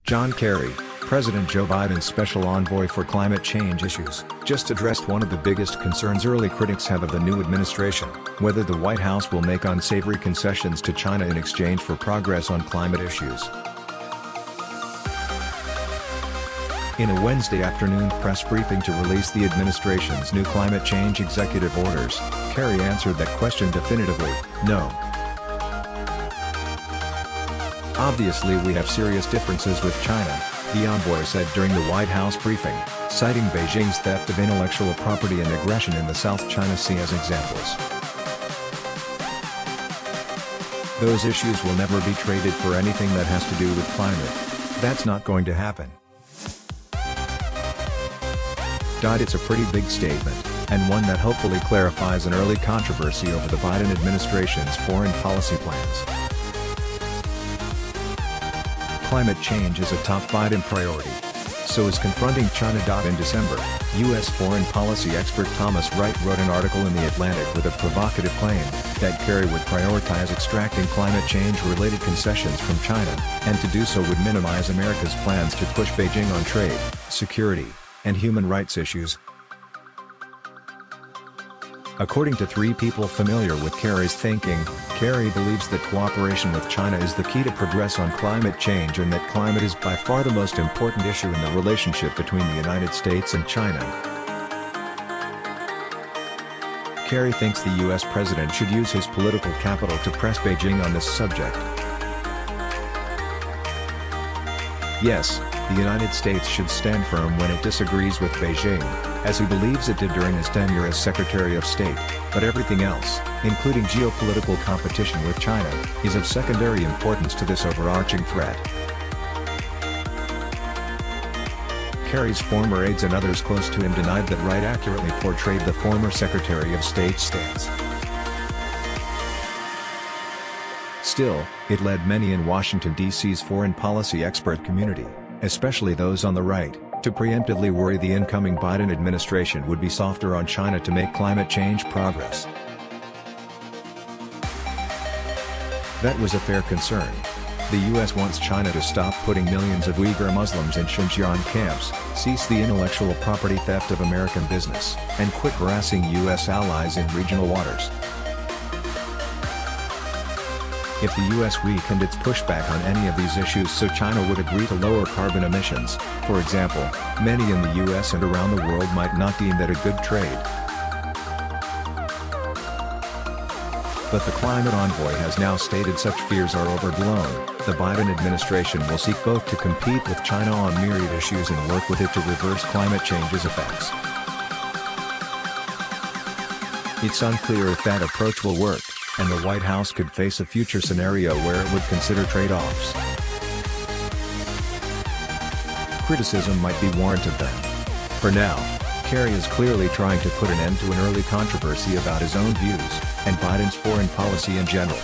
John Kerry, President Joe Biden's special envoy for climate change issues, just addressed one of the biggest concerns early critics have of the new administration: whether the White House will make unsavory concessions to China in exchange for progress on climate issues. In a Wednesday afternoon press briefing to release the administration's new climate change executive orders, Kerry answered that question definitively: no. Obviously we have serious differences with China, the envoy said during the White House briefing, citing Beijing's theft of intellectual property and aggression in the South China Sea as examples. Those issues will never be traded for anything that has to do with climate. That's not going to happen. It's a pretty big statement, and one that hopefully clarifies an early controversy over the Biden administration's foreign policy plans. Climate change is a top Biden priority. So is confronting China. In December, U.S. foreign policy expert Thomas Wright wrote an article in The Atlantic with a provocative claim that Kerry would prioritize extracting climate change-related concessions from China, and to do so would minimize America's plans to push Beijing on trade, security, and human rights issues. According to three people familiar with Kerry's thinking, Kerry believes that cooperation with China is the key to progress on climate change and that climate is by far the most important issue in the relationship between the United States and China. Kerry thinks the U.S. president should use his political capital to press Beijing on this subject. Yes, the United States should stand firm when it disagrees with Beijing, as he believes it did during his tenure as Secretary of State, but everything else, including geopolitical competition with China, is of secondary importance to this overarching threat. Kerry's former aides and others close to him denied that Wright accurately portrayed the former Secretary of State's stance. Still, it led many in Washington, D.C.'s foreign policy expert community, especially those on the right, to preemptively worry the incoming Biden administration would be softer on China to make climate change progress. That was a fair concern. The U.S. wants China to stop putting millions of Uyghur Muslims in Xinjiang camps, cease the intellectual property theft of American business, and quit harassing U.S. allies in regional waters. If the U.S. weakened its pushback on any of these issues so China would agree to lower carbon emissions, for example, many in the U.S. and around the world might not deem that a good trade. But the climate envoy has now stated such fears are overblown. The Biden administration will seek both to compete with China on myriad issues and work with it to reverse climate change's effects. It's unclear if that approach will work, and the White House could face a future scenario where it would consider trade-offs. Criticism might be warranted then. For now, Kerry is clearly trying to put an end to an early controversy about his own views, and Biden's foreign policy in general.